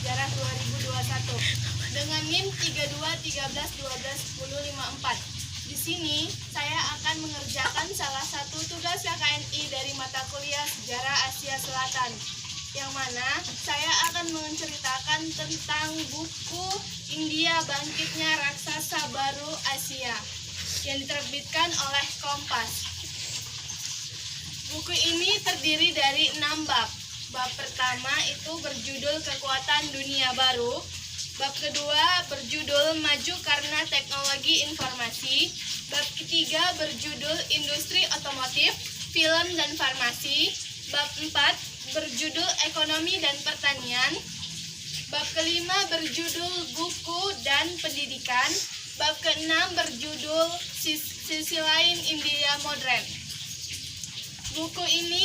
Sejarah 2021 dengan NIM 3213121054. Di sini saya akan mengerjakan salah satu tugas KKNI dari mata kuliah Sejarah Asia Selatan, yang mana saya akan menceritakan tentang buku India Bangkitnya Raksasa Baru Asia yang diterbitkan oleh Kompas. Buku ini terdiri dari 6 bab. Bab pertama itu berjudul Kekuatan Dunia Baru. Bab kedua berjudul Maju Karena Teknologi Informasi. Bab ketiga berjudul Industri Otomotif, Film dan Farmasi. Bab 4 berjudul Ekonomi dan Pertanian. Bab kelima berjudul Buku dan Pendidikan. Bab keenam berjudul Sisi Lain India Modern. Buku ini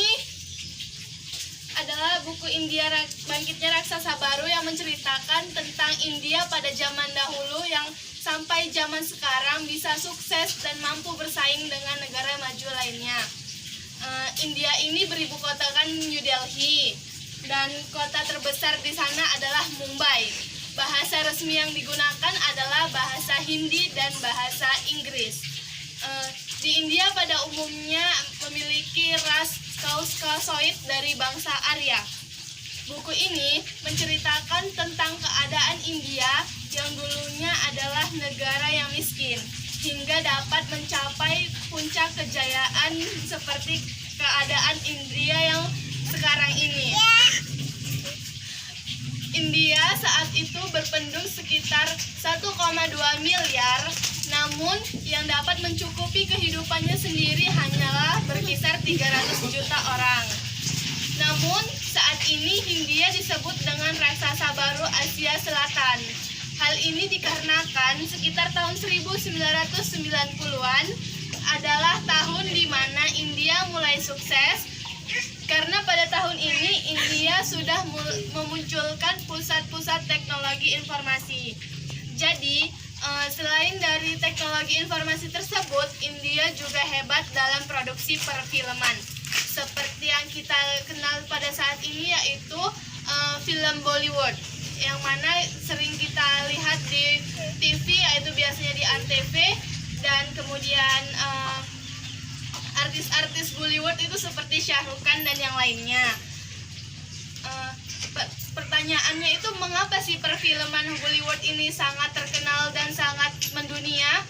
adalah buku India Bangkitnya Raksasa Baru yang menceritakan tentang India pada zaman dahulu yang sampai zaman sekarang bisa sukses dan mampu bersaing dengan negara maju lainnya. India ini beribu kotakan New Delhi dan kota terbesar di sana adalah Mumbai. Bahasa resmi yang digunakan adalah bahasa Hindi dan bahasa Inggris. Di India pada umumnya memiliki ras Kaukasoid dari bangsa Arya. Buku ini menceritakan tentang keadaan India yang dulunya adalah negara yang miskin, hingga dapat mencapai puncak kejayaan seperti keadaan India yang sekarang ini. India saat itu berpenduduk sekitar 1,2 miliar, namun yang dapat mencukupi kehidupannya sendiri hanyalah berkisar 300 juta orang. Namun saat ini India disebut dengan raksasa baru Asia Selatan. Hal ini dikarenakan sekitar tahun 1990-an adalah tahun di mana India mulai sukses, karena pada tahun ini India sudah memunculkan pusat-pusat teknologi informasi. Jadi, selain dari teknologi informasi tersebut, India juga hebat dalam produksi perfilman. Seperti yang kita kenal pada saat ini yaitu film Bollywood, yang mana sering kita lihat di TV, yaitu biasanya di Antv, dan kemudian artis-artis Bollywood itu seperti Shah Rukh Khan dan yang lainnya. Pertanyaannya itu mengapa sih perfilman Bollywood ini sangat terkenal dan sangat mendunia?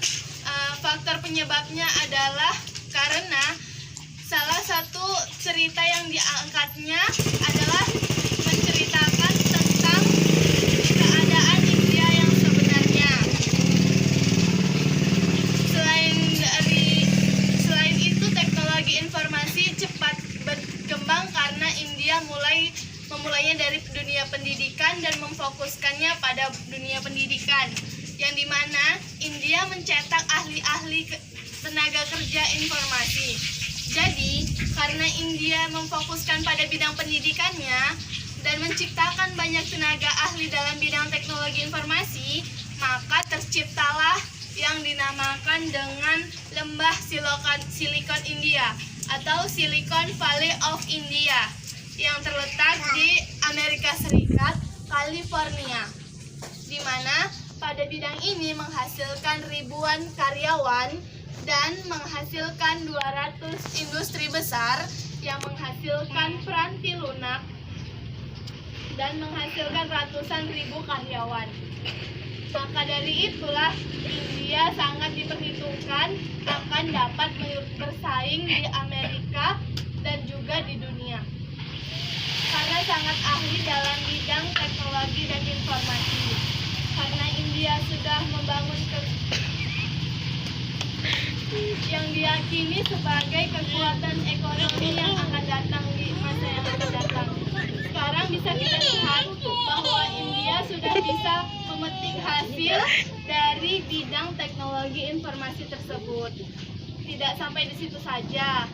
Faktor penyebabnya adalah karena salah satu cerita yang diangkatnya adalah menceritakan tentang keadaan India yang sebenarnya. Selain itu, teknologi informasi cepat berkembang karena India memulainya dari dunia pendidikan dan memfokuskannya pada dunia pendidikan, yang dimana India mencetak ahli-ahli tenaga kerja informasi. Jadi, karena India memfokuskan pada bidang pendidikannya dan menciptakan banyak tenaga ahli dalam bidang teknologi informasi, maka terciptalah yang dinamakan dengan Lembah Silikon India atau Silicon Valley of India yang terletak di Amerika Serikat, California, di mana pada bidang ini menghasilkan ribuan karyawan dan menghasilkan 200 industri besar yang menghasilkan peranti lunak dan menghasilkan ratusan ribu karyawan. Maka dari itulah India sangat diperhitungkan akan dapat bersaing di Amerika dan juga di dunia, karena sangat ahli dalam bidang teknologi dan informasi. Karena India sudah membangun yang diyakini sebagai kekuatan ekonomi yang akan datang di masa yang akan datang. Sekarang bisa kita lihat bahwa India sudah bisa memetik hasil dari bidang teknologi informasi tersebut. Tidak sampai di situ saja,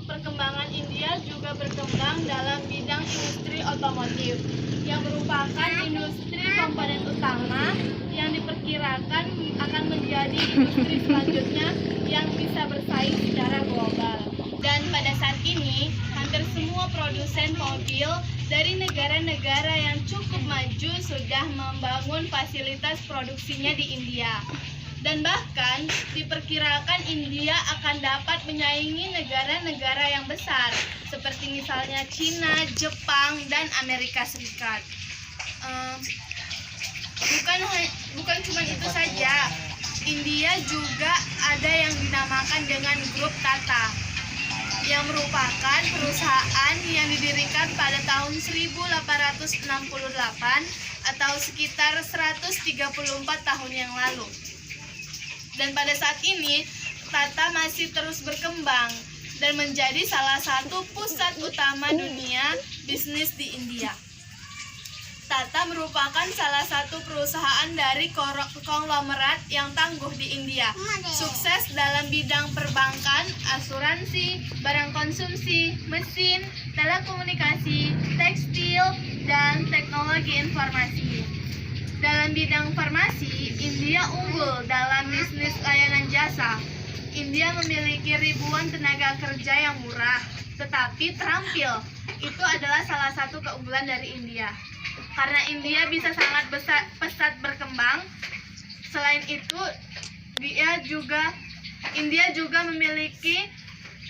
perkembangan India juga berkembang dalam bidang industri otomotif, yang merupakan industri komponen utama yang diperkirakan akan menjadi industri selanjutnya yang bisa bersaing secara global. Dan pada saat ini, hampir semua produsen mobil dari negara-negara yang cukup maju sudah membangun fasilitas produksinya di India. Dan bahkan diperkirakan India akan dapat menyaingi negara-negara yang besar seperti misalnya Cina, Jepang, dan Amerika Serikat. Bukan cuma itu saja, India juga ada yang dinamakan dengan grup Tata, yang merupakan perusahaan yang didirikan pada tahun 1868 atau sekitar 134 tahun yang lalu. Dan pada saat ini, Tata masih terus berkembang dan menjadi salah satu pusat utama dunia bisnis di India. Tata merupakan salah satu perusahaan dari konglomerat yang tangguh di India. Sukses dalam bidang perbankan, asuransi, barang konsumsi, mesin, telekomunikasi, tekstil, dan teknologi informasi. Dalam bidang farmasi, India unggul dalam bisnis layanan jasa. India memiliki ribuan tenaga kerja yang murah, tetapi terampil. Itu adalah salah satu keunggulan dari India. Karena India bisa sangat pesat berkembang. Selain itu, India juga memiliki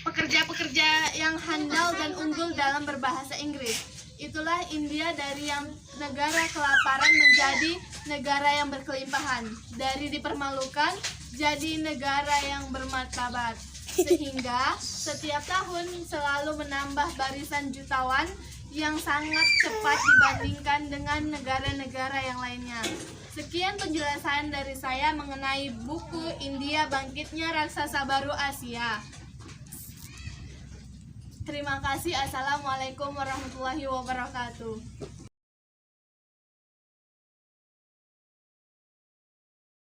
pekerja-pekerja yang handal dan unggul dalam berbahasa Inggris. Itulah India dari yang negara kelaparan menjadi negara yang berkelimpahan, dari dipermalukan jadi negara yang bermartabat, sehingga setiap tahun selalu menambah barisan jutawan yang sangat cepat dibandingkan dengan negara-negara yang lainnya. Sekian penjelasan dari saya mengenai buku India Bangkitnya Raksasa Baru Asia. Terima kasih. Assalamualaikum warahmatullahi wabarakatuh.